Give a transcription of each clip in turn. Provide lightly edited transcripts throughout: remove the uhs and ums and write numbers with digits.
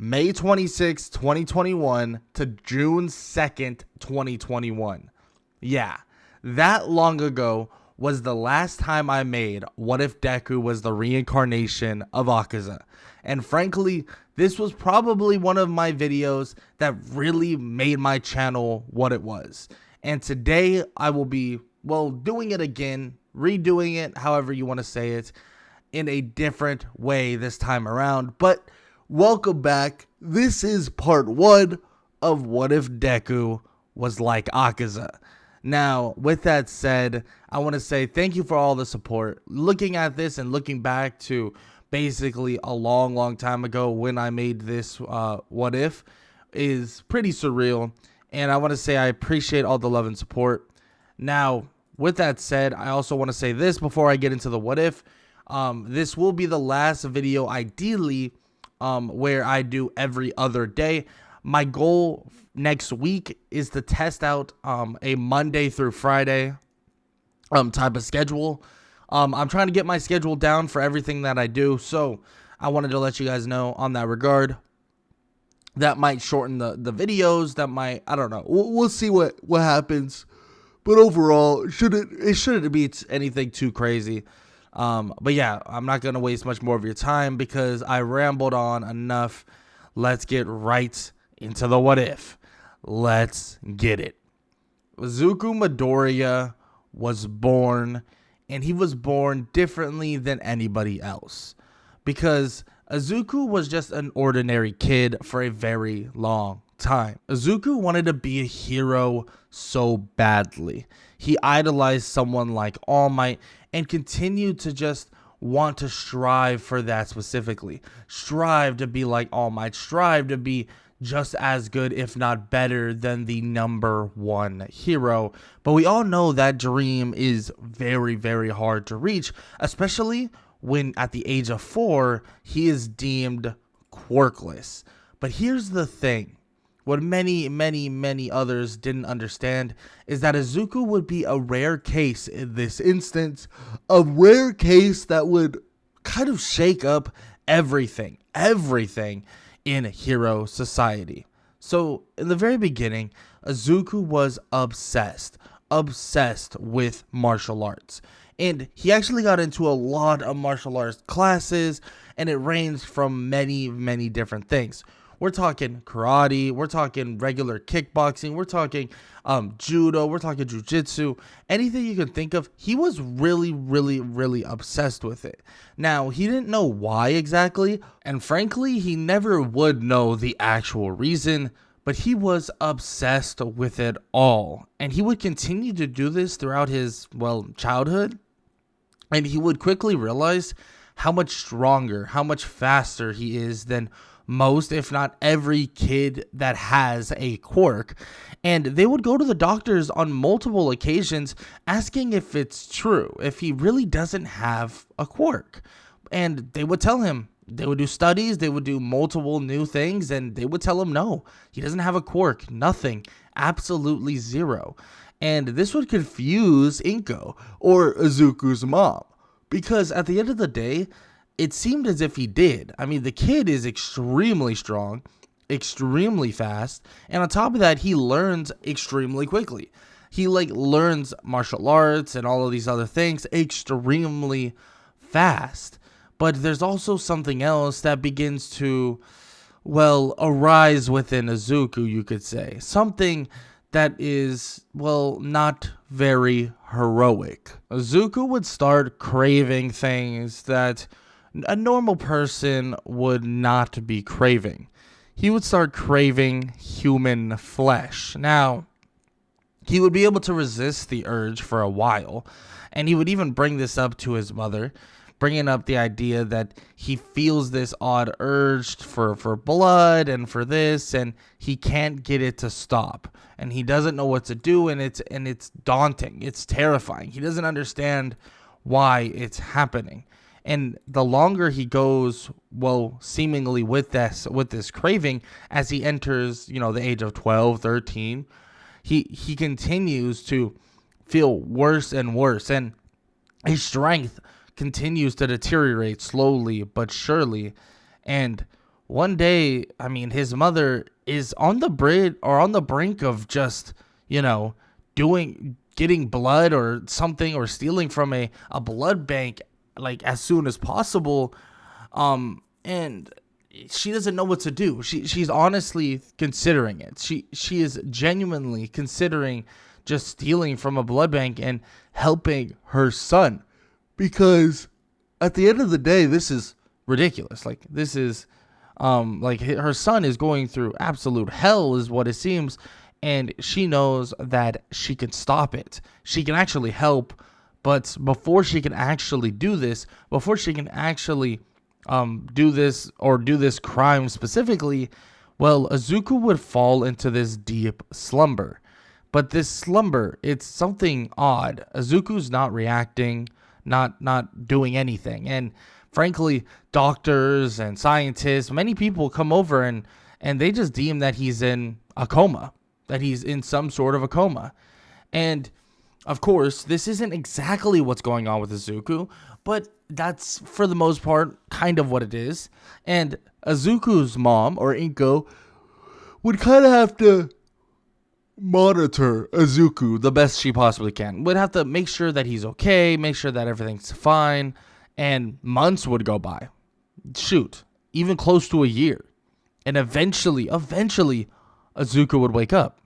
May 26, 2021 to June 2nd, 2021. Yeah, that long ago was the last time I made What If Deku Was the Reincarnation of Akaza. And frankly, this was probably one of my videos that really made my channel what it was. And today I will be, doing it again, redoing it, however you want to say it, in a different way this time around. But welcome back. This is part 1 of What If Deku Was Like Akaza. Now, with that said, I want to say thank you for all the support. Looking at this and looking back to basically a long time ago when I made this What If is pretty surreal. And I want to say I appreciate all the love and support. Now, with that said, I also want to say this before I get into the What If. This will be the last video, ideally, where I do every other day. My goal next week is to test out a Monday through Friday type of schedule. I'm trying to get my schedule down for everything that I do, so I wanted to let you guys know on that regard. That might shorten the videos. That might, I don't know. We'll see what happens. But overall, it shouldn't be anything too crazy. But yeah, I'm not going to waste much more of your time because I rambled on enough. Let's get right into the What If. Let's get it. Izuku Midoriya was born, and he was born differently than anybody else. Because Izuku was just an ordinary kid for a very long time. Izuku wanted to be a hero so badly. He idolized someone like All Might and continued to just want to strive for that specifically. Strive to be like All Might. Strive to be just as good, if not better, than the #1 hero. But we all know that dream is very hard to reach, especially when at the age of 4, he is deemed quirkless. But here's the thing. What many others didn't understand is that Izuku would be a rare case in this instance, a rare case that would kind of shake up everything in hero society. So in the very beginning, Izuku was obsessed with martial arts. And he actually got into a lot of martial arts classes, and it ranged from many different things. We're talking karate, we're talking regular kickboxing, we're talking judo, we're talking jujitsu, anything you can think of. He was really obsessed with it. Now, he didn't know why exactly, and frankly, he never would know the actual reason, but he was obsessed with it all. And he would continue to do this throughout his, childhood, and he would quickly realize how much stronger, how much faster he is than most, if not every kid that has a quirk. And they would go to the doctors on multiple occasions asking if it's true, if he really doesn't have a quirk. And they would tell him, they would do studies, they would do multiple new things, and they would tell him no, he doesn't have a quirk, nothing, absolutely zero. And this would confuse Inko, or Izuku's mom, because at the end of the day, it seemed as if he did. I mean, the kid is extremely strong, extremely fast, and on top of that, he learns extremely quickly. He learns martial arts and all of these other things extremely fast. But there's also something else that begins to, arise within Izuku, you could say. Something that is, not very heroic. Izuku would start craving things that a normal person would not be craving. He would start craving human flesh. Now, he would be able to resist the urge for a while, and he would even bring this up to his mother, bringing up the idea that he feels this odd urge for blood and for this, and he can't get it to stop, and he doesn't know what to do, and it's daunting, it's terrifying. He doesn't understand why it's happening. And the longer he goes, seemingly with this craving, as he enters, the age of 12, 13, he continues to feel worse and worse, and his strength continues to deteriorate slowly but surely. And one day, I mean, his mother is on the brink of just, you know, getting blood or something, or stealing from a blood bank like as soon as possible. And she doesn't know what to do. She's honestly considering it. She is genuinely considering just stealing from a blood bank and helping her son, because at the end of the day, this is ridiculous. Like, this is like, her son is going through absolute hell is what it seems, and she knows that she can stop it. She can actually help, but before she can actually do this, before she can actually do this crime specifically, well, Izuku would fall into this deep slumber. But this slumber, it's something odd. Izuku's not reacting, not doing anything. And frankly, doctors and scientists, many people come over and they just deem that he's in a coma, that he's in some sort of a coma. And of course, this isn't exactly what's going on with Izuku, but that's for the most part kind of what it is. And Izuku's mom, or Inko, would kind of have to monitor Izuku the best she possibly can. Would have to make sure that he's okay, make sure that everything's fine, and months would go by. Shoot, even close to a year. And eventually, Izuku would wake up.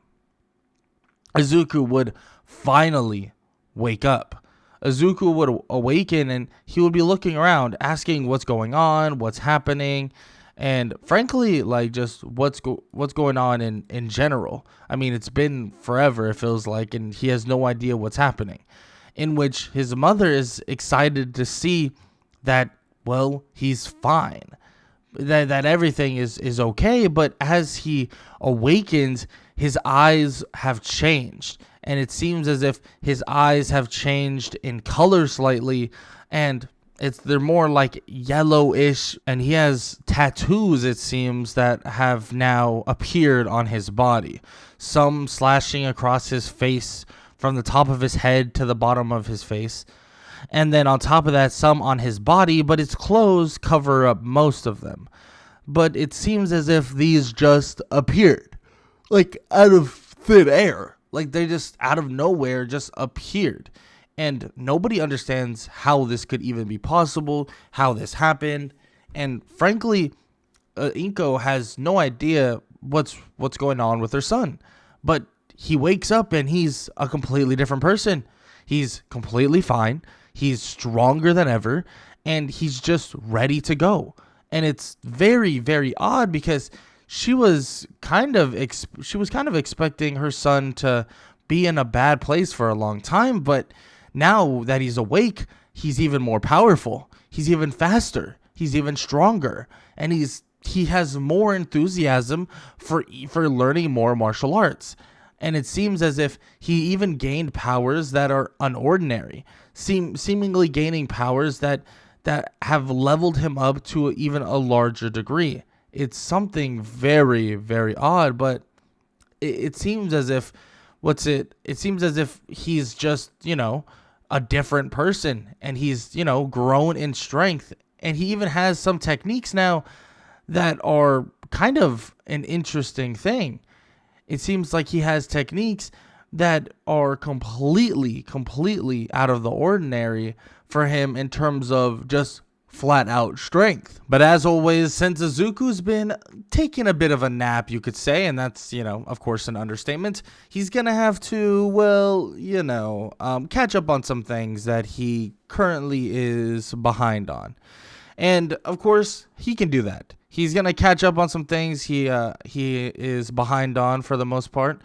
Izuku would finally wake up. Izuku would awaken and he would be looking around, asking what's going on, what's happening, and frankly, like, just what's going on in general. I mean, it's been forever, it feels like, and he has no idea what's happening. In which his mother is excited to see that, well, he's fine, that everything is okay. But as he awakens, his eyes have changed, and it seems as if his eyes have changed in color slightly, and they're more like yellowish, and he has tattoos, it seems, that have now appeared on his body. Some slashing across his face from the top of his head to the bottom of his face. And then on top of that, some on his body, but his clothes cover up most of them. But it seems as if these just appeared, like out of thin air. Like they just out of nowhere just appeared. And nobody understands how this could even be possible, how this happened. And frankly, Inko has no idea what's going on with her son. But he wakes up and he's a completely different person. He's completely fine. He's stronger than ever. And he's just ready to go. And it's very, very odd because she was kind of expecting her son to be in a bad place for a long time. But now that he's awake, he's even more powerful. He's even faster. He's even stronger. And he has more enthusiasm for learning more martial arts. And it seems as if he even gained powers that are unordinary, seemingly gaining powers that have leveled him up to even a larger degree. It's something very, very odd, but it seems as if it seems as if he's just, a different person, and he's, grown in strength, and he even has some techniques now that are kind of an interesting thing. It seems like he has techniques that are completely out of the ordinary for him in terms of just flat out strength. But as always, since Izuku's been taking a bit of a nap, you could say, and that's, of course, an understatement, he's gonna have to, catch up on some things that he currently is behind on. And of course, he can do that. He's gonna catch up on some things he is behind on for the most part,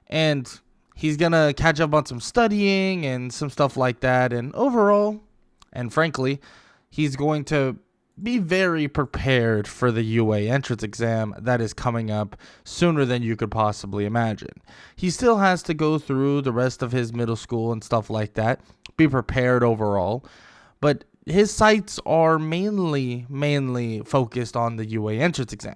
and he's gonna catch up on some studying and some stuff like that. And overall, and frankly, he's going to be very prepared for the UA entrance exam that is coming up sooner than you could possibly imagine. He still has to go through the rest of his middle school and stuff like that, be prepared overall, but his sights are mainly focused on the UA entrance exam,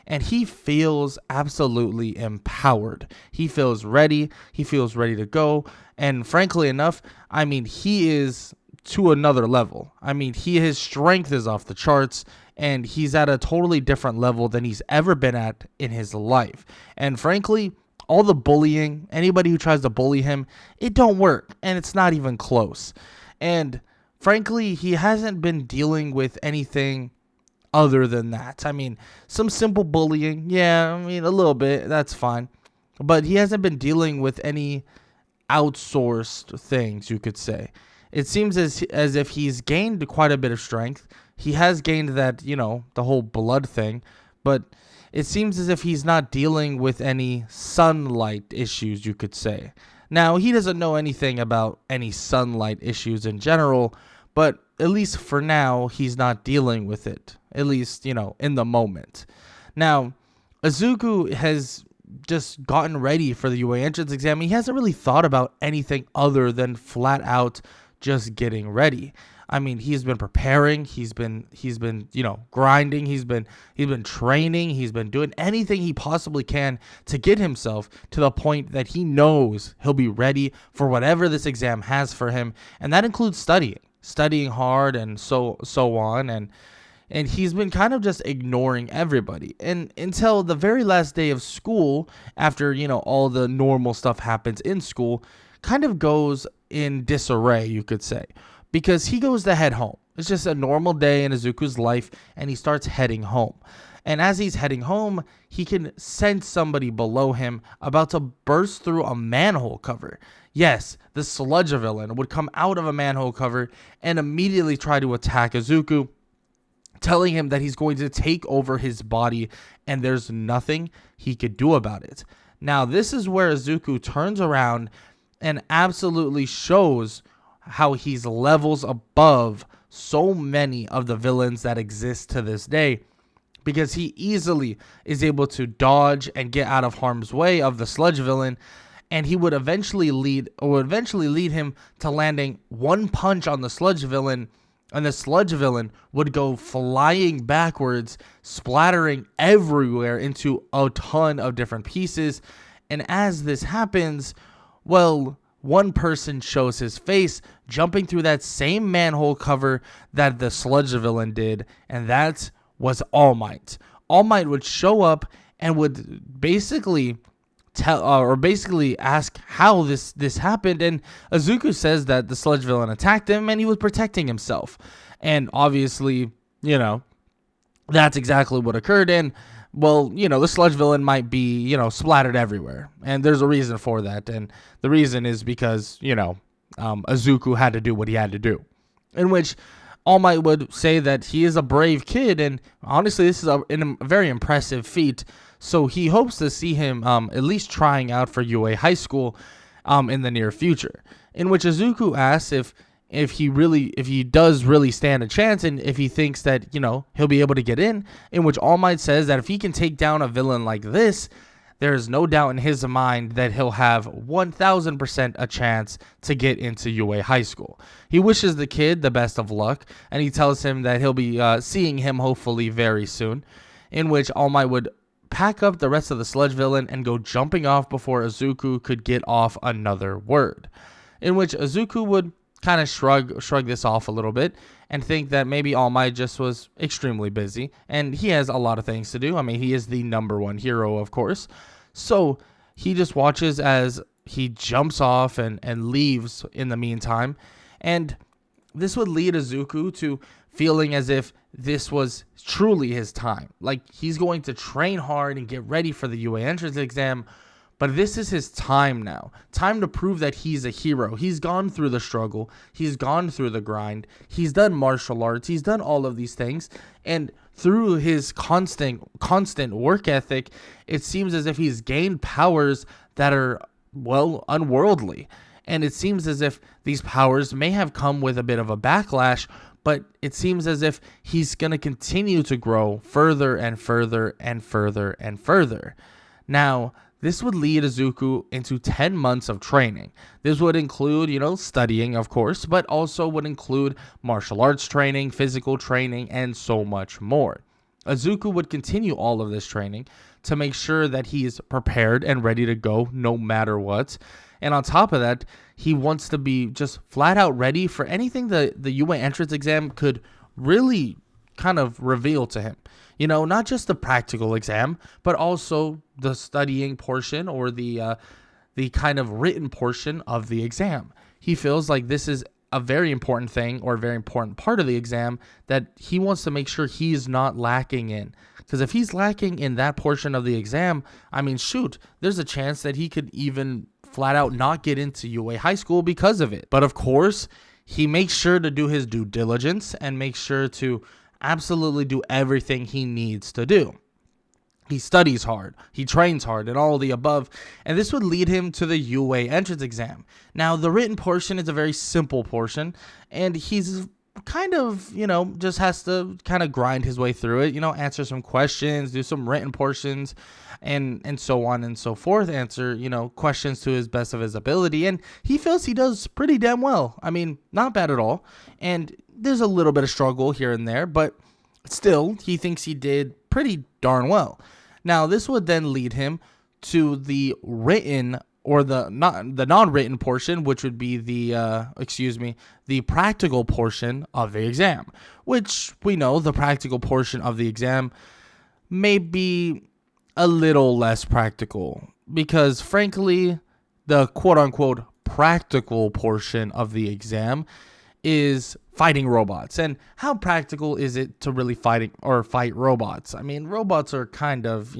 and he feels absolutely empowered. He feels ready to go, and frankly enough, I mean, he is to another level. I mean, his strength is off the charts, and he's at a totally different level than he's ever been at in his life. And frankly, all the bullying, anybody who tries to bully him, it don't work, and it's not even close. And frankly, he hasn't been dealing with anything other than that. I mean, some simple bullying, yeah, I mean, a little bit, that's fine. But he hasn't been dealing with any outsourced things, you could say. It seems as if he's gained quite a bit of strength. He has gained that, the whole blood thing, but it seems as if he's not dealing with any sunlight issues, you could say. Now, he doesn't know anything about any sunlight issues in general, but at least for now, he's not dealing with it, at least, in the moment. Now, Izuku has just gotten ready for the UA entrance exam. He hasn't really thought about anything other than flat out just getting ready. I mean, he's been preparing, he's been grinding, he's been training, he's been doing anything he possibly can to get himself to the point that he knows he'll be ready for whatever this exam has for him, and that includes studying hard and so on, and he's been kind of just ignoring everybody. And until the very last day of school, after, all the normal stuff happens in school, kind of goes in disarray, you could say, because he goes to head home. It's just a normal day in Izuku's life, and he starts heading home. And as he's heading home, he can sense somebody below him about to burst through a manhole cover. Yes, the sludge villain would come out of a manhole cover and immediately try to attack Izuku, telling him that he's going to take over his body and there's nothing he could do about it. Now, this is where Izuku turns around and absolutely shows how he's levels above so many of the villains that exist to this day, because he easily is able to dodge and get out of harm's way of the sludge villain, and he would eventually lead him to landing one punch on the sludge villain, and the sludge villain would go flying backwards, splattering everywhere into a ton of different pieces. And as this happens, well, one person shows his face jumping through that same manhole cover that the sludge villain did, and that was All Might. All Might would show up and would basically ask how this happened, and Izuku says that the sludge villain attacked him and he was protecting himself. And obviously, that's exactly what occurred. And well, the sludge villain might be, splattered everywhere. And there's a reason for that. And the reason is because, Izuku had to do what he had to do. In which All Might would say that he is a brave kid. And honestly, this is a very impressive feat. So he hopes to see him at least trying out for UA High School in the near future. In which Izuku asks if he does really stand a chance, and if he thinks that, he'll be able to get in which All Might says that if he can take down a villain like this, there is no doubt in his mind that he'll have 1000% a chance to get into UA High School. He wishes the kid the best of luck, and he tells him that he'll be seeing him hopefully very soon, in which All Might would pack up the rest of the sludge villain and go jumping off before Izuku could get off another word, in which Izuku would kind of shrug this off a little bit and think that maybe All Might just was extremely busy, and he has a lot of things to do. I mean, he is the #1 hero, of course. So he just watches as he jumps off and leaves in the meantime. And this would lead Izuku to feeling as if this was truly his time. Like, he's going to train hard and get ready for the UA entrance exam, but this is his time now. Time to prove that he's a hero. He's gone through the struggle. He's gone through the grind. He's done martial arts. He's done all of these things. And through his constant work ethic, it seems as if he's gained powers that are, well, unworldly. And it seems as if these powers may have come with a bit of a backlash, but it seems as if he's going to continue to grow further and further and further and further. Now, this would lead Izuku into 10 months of training. This would include, studying, of course, but also would include martial arts training, physical training, and so much more. Izuku would continue all of this training to make sure that he is prepared and ready to go no matter what. And on top of that, he wants to be just flat out ready for anything the UA entrance exam could really kind of reveal to him. Not just the practical exam, but also the studying portion or the kind of written portion of the exam. He feels like this is a very important thing or a very important part of the exam that he wants to make sure he's not lacking in. Because if he's lacking in that portion of the exam, there's a chance that he could even flat out not get into UA high school because of it. But of course, he makes sure to do his due diligence and make sure to absolutely do everything he needs to do. He studies hard, he trains hard, and all of the above, and this would lead him to the UA entrance exam. Now, the written portion is a very simple portion, and he's kind of, just has to kind of grind his way through it, answer some questions, do some written portions, and so on and so forth, answer, questions to his best of his ability, and he feels he does pretty damn well. Not bad at all, and there's a little bit of struggle here and there, but still, he thinks he did pretty darn well. Now, this would then lead him to the written or the non-written portion, which would be the practical portion of the exam, which we know the practical portion of the exam may be a little less practical because, frankly, the quote-unquote practical portion of the exam is fighting robots. And how practical is it to really fight robots? Robots are kind of,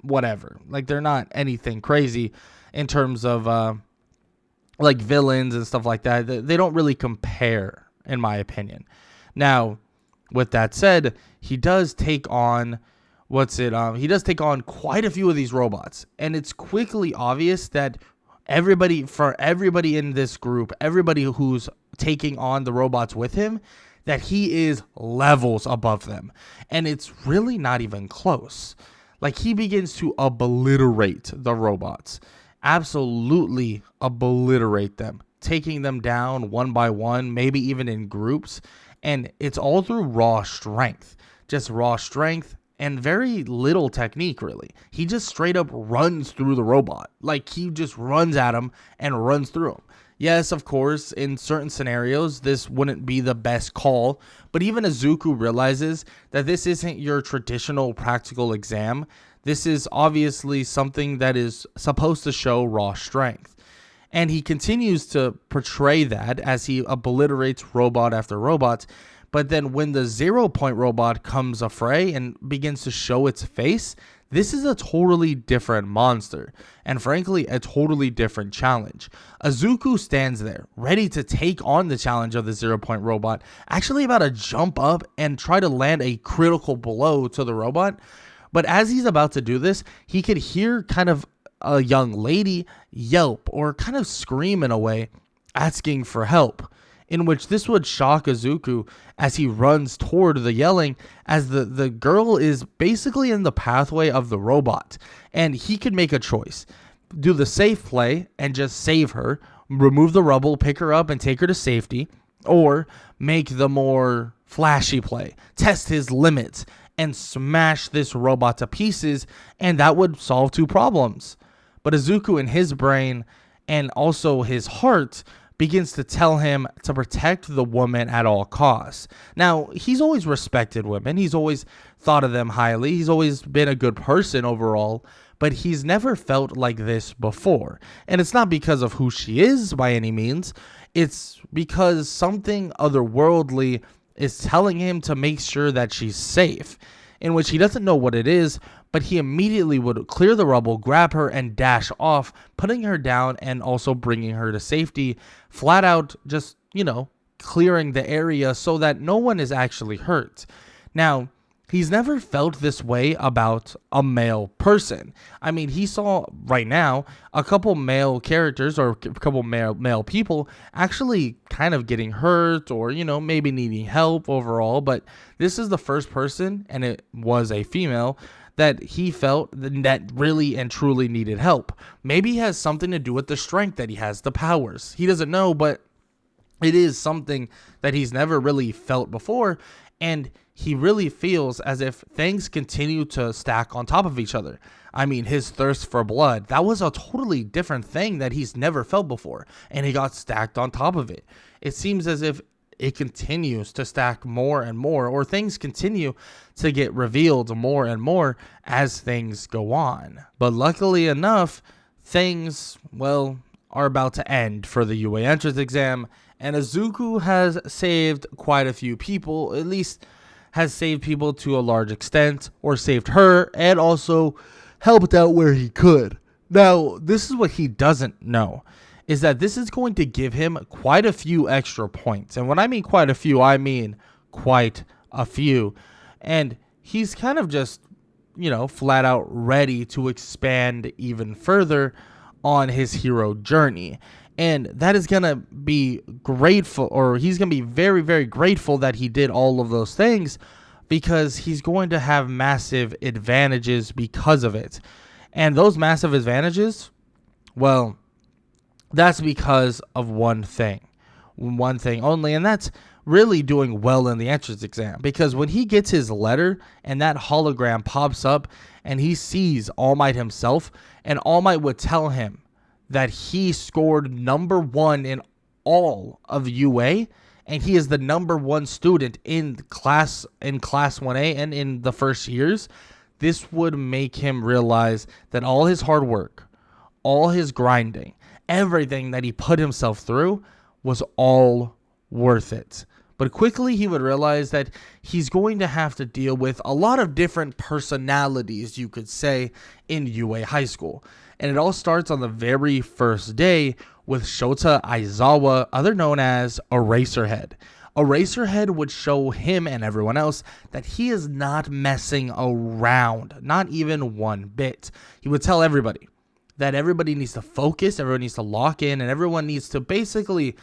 whatever. Like, they're not anything crazy in terms of like villains and stuff like that. They don't really compare, in my opinion. Now, with that said, he does take on he does take on quite a few of these robots, and it's quickly obvious that everybody in this group, everybody who's taking on the robots with him, that he is levels above them, and it's really not even close. Like, he begins to obliterate the robots, absolutely obliterate them, taking them down one by one, maybe even in groups, and it's all through raw strength, just raw strength and very little technique, really. He just straight up runs through the robot. Like, he just runs at him and runs through him. Yes, of course, in certain scenarios, this wouldn't be the best call, but even Izuku realizes that this isn't your traditional practical exam. This is obviously something that is supposed to show raw strength. And he continues to portray that as he obliterates robot after robot. But then when the 0 Point robot comes affray and begins to show its face, this is a totally different monster, and frankly, a totally different challenge. Izuku stands there, ready to take on the challenge of the 0 Point robot, actually about to jump up and try to land a critical blow to the robot. But as he's about to do this, he could hear kind of a young lady yelp or kind of scream in a way, asking for help, in which this would shock Izuku as he runs toward the yelling, as the girl is basically in the pathway of the robot, and he could make a choice. Do the safe play and just save her, remove the rubble, pick her up and take her to safety, or make the more flashy play, test his limits, and smash this robot to pieces, and that would solve two problems. But Izuku, in his brain and also his heart, begins to tell him to protect the woman at all costs. Now, he's always respected women. He's always thought of them highly. He's always been a good person overall, but he's never felt like this before. And it's not because of who she is by any means. It's because something otherworldly is telling him to make sure that she's safe, in which he doesn't know what it is, but he immediately would clear the rubble, grab her, and dash off, putting her down and also bringing her to safety, flat out just, clearing the area so that no one is actually hurt. Now, he's never felt this way about a male person. He saw right now a couple male characters or a couple male people actually kind of getting hurt or, maybe needing help overall. But this is the first person, and it was a female, that he felt that really and truly needed help. Maybe it has something to do with the strength that he has, the powers. He doesn't know, but it is something that he's never really felt before. And he really feels as if things continue to stack on top of each other. I mean, his thirst for blood, that was a totally different thing that he's never felt before. And he got stacked on top of it. It seems as if it continues to stack more and more, or things continue to get revealed more and more as things go on. But luckily enough, things, well, are about to end for the UA entrance exam, and Izuku has saved quite a few people, at least has saved people to a large extent, or saved her, and also helped out where he could. Now, this is what he doesn't know, is that this is going to give him quite a few extra points. And when I mean quite a few, I mean quite a few. And he's kind of just, flat out ready to expand even further on his hero journey. And that is going to be grateful, or he's going to be very, very grateful that he did all of those things, because he's going to have massive advantages because of it. And those massive advantages, well, that's because of one thing only, and that's really doing well in the entrance exam. Because when he gets his letter and that hologram pops up and he sees All Might himself, and All Might would tell him that he scored number 1 in all of UA, and he is the number 1 student in class 1A and in the first years, this would make him realize that all his hard work, all his grinding, everything that he put himself through was all worth it. But quickly he would realize that he's going to have to deal with a lot of different personalities, you could say, in UA high school. And it all starts on the very first day with Shota Aizawa, other known as Eraserhead. Eraserhead would show him and everyone else that he is not messing around, not even one bit. He would tell everybody that everybody needs to focus, everyone needs to lock in, and everyone needs to basically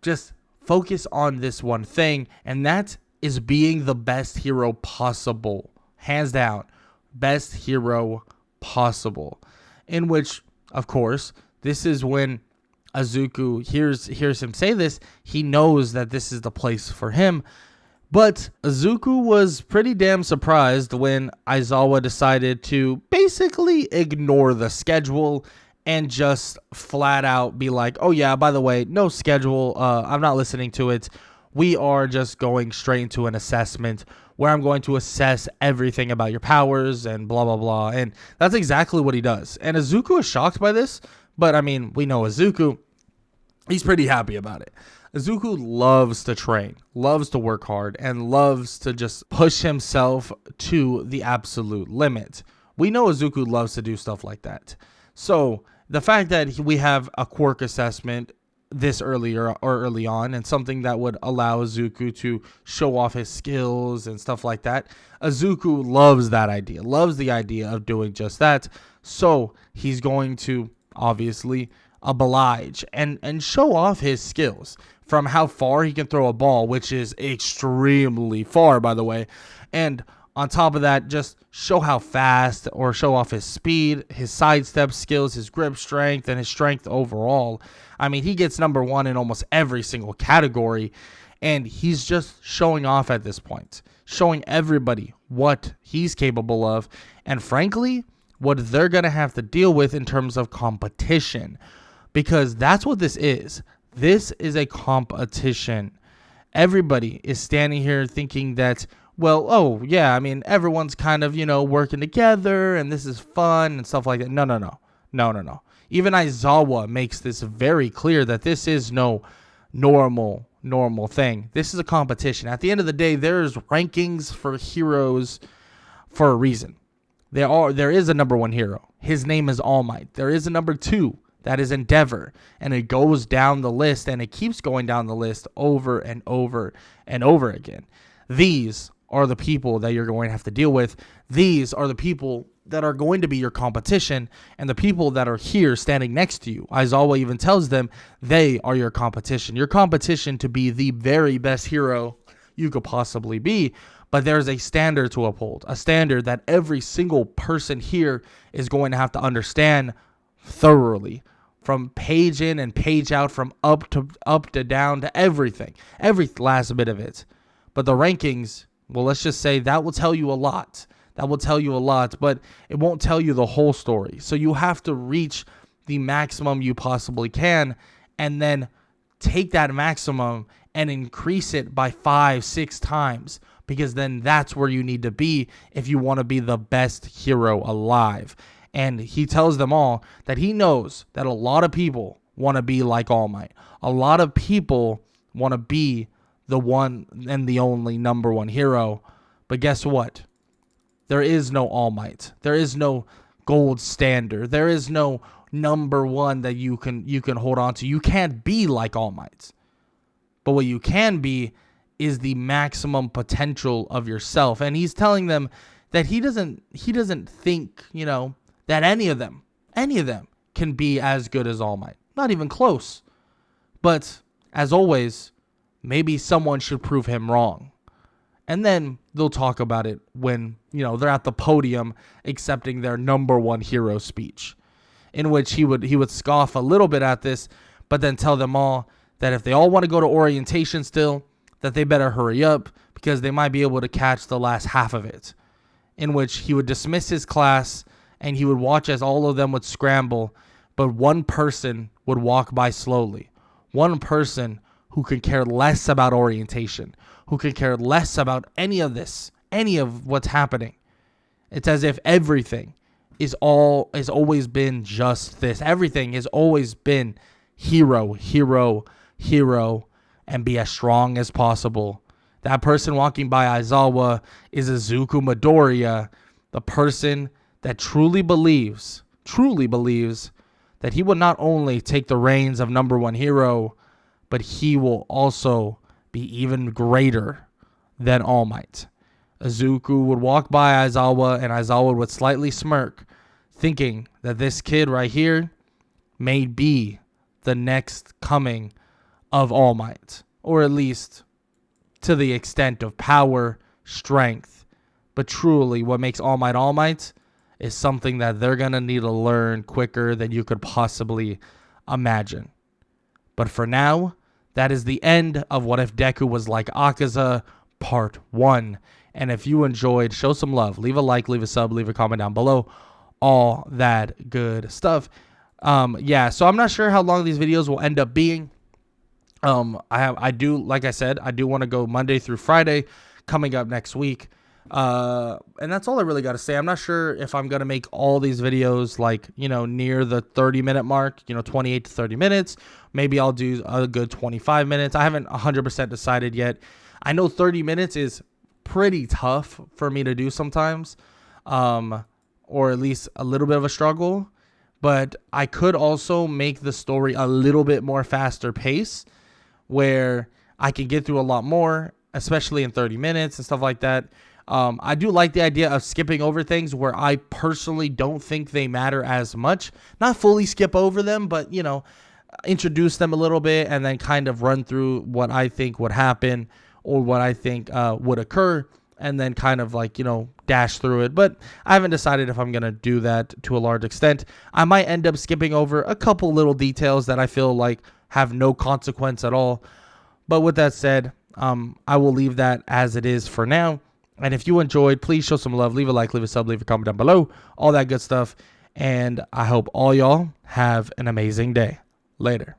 just focus on this one thing, and that is being the best hero possible. Hands down, best hero possible. In which, of course, this is when Izuku hears him say this. He knows that this is the place for him. But Izuku was pretty damn surprised when Aizawa decided to basically ignore the schedule and just flat out be like, oh yeah, by the way, no schedule. I'm not listening to it. We are just going straight into an assessment where I'm going to assess everything about your powers and blah, blah, blah. And that's exactly what he does. And Izuku is shocked by this. But I mean, we know Izuku. He's pretty happy about it. Izuku loves to train, loves to work hard, and loves to just push himself to the absolute limit. We know Izuku loves to do stuff like that. So the fact that we have a quirk assessment this early on, and something that would allow Izuku to show off his skills and stuff like that, Izuku loves that idea, loves the idea of doing just that. So he's going to obviously oblige and show off his skills from how far he can throw a ball, which is extremely far, by the way. And on top of that, just show how fast, or show off his speed, his sidestep skills, his grip strength, and his strength overall. I mean, he gets number 1 in almost every single category, and he's just showing off at this point, showing everybody what he's capable of, and frankly, what they're going to have to deal with in terms of competition, because that's what this is. This is a competition. Everybody is standing here thinking that, well, oh, yeah, I mean, everyone's kind of, working together and this is fun and stuff like that. No. Even Aizawa makes this very clear that this is no normal thing. This is a competition. At the end of the day, there's rankings for heroes for a reason. There is a number 1 hero. His name is All Might. There is a number 2. That is Endeavor, and it goes down the list, and it keeps going down the list over and over and over again. These are the people that you're going to have to deal with. These are the people that are going to be your competition, and the people that are here standing next to you. Aizawa even tells them they are your competition to be the very best hero you could possibly be. But there's a standard to uphold, a standard that every single person here is going to have to understand thoroughly, from page in and page out, from up to down to everything, every last bit of it. But the rankings well, let's just say that will tell you a lot. That will tell you a lot, but it won't tell you the whole story. So you have to reach the maximum you possibly can, and then take that maximum and increase it by 5-6 times, because then that's where you need to be if you want to be the best hero alive. And he tells them all that he knows that a lot of people want to be like All Might. A lot of people want to be the one and the only number one hero. But guess what? There is no All Might. There is no gold standard. There is no number one that you can hold on to. You can't be like All Might. But what you can be is the maximum potential of yourself. And he's telling them that he doesn't think, that any of them can be as good as All Might. Not even close. But as always, maybe someone should prove him wrong. And then they'll talk about it when, they're at the podium accepting their number one hero speech, in which he would scoff a little bit at this, but then tell them all that if they all want to go to orientation still, that they better hurry up because they might be able to catch the last half of it, in which he would dismiss his class and he would watch as all of them would scramble, but one person would walk by slowly. One person who could care less about orientation, who could care less about any of this, any of what's happening. It's as if everything has always been just this. Everything has always been hero, and be as strong as possible. That person walking by Aizawa is Izuku Midoriya, the person that truly believes that he will not only take the reins of number one hero, but he will also be even greater than All Might. Izuku would walk by Aizawa, and Aizawa would slightly smirk, thinking that this kid right here may be the next coming of All Might, or at least to the extent of power, strength. But truly, what makes All Might is something that they're going to need to learn quicker than you could possibly imagine. But for now, that is the end of What If Deku Was Like Akaza Part 1. And if you enjoyed, show some love. Leave a like, leave a sub, leave a comment down below. All that good stuff. So I'm not sure how long these videos will end up being. I do, like I said, I do want to go Monday through Friday coming up next week. And that's all I really got to say. I'm not sure if I'm going to make all these videos near the 30-minute mark, 28 to 30 minutes. Maybe I'll do a good 25 minutes. I haven't 100% decided yet. I know 30 minutes is pretty tough for me to do sometimes, or at least a little bit of a struggle. But I could also make the story a little bit more faster pace, where I can get through a lot more, especially in 30 minutes and stuff like that. I do like the idea of skipping over things where I personally don't think they matter as much. Not fully skip over them, but, introduce them a little bit and then kind of run through what I think would happen or what I think would occur, and then kind of dash through it. But I haven't decided if I'm going to do that to a large extent. I might end up skipping over a couple little details that I feel like have no consequence at all. But with that said, I will leave that as it is for now. And if you enjoyed, please show some love. Leave a like, leave a sub, leave a comment down below. All that good stuff. And I hope all y'all have an amazing day. Later.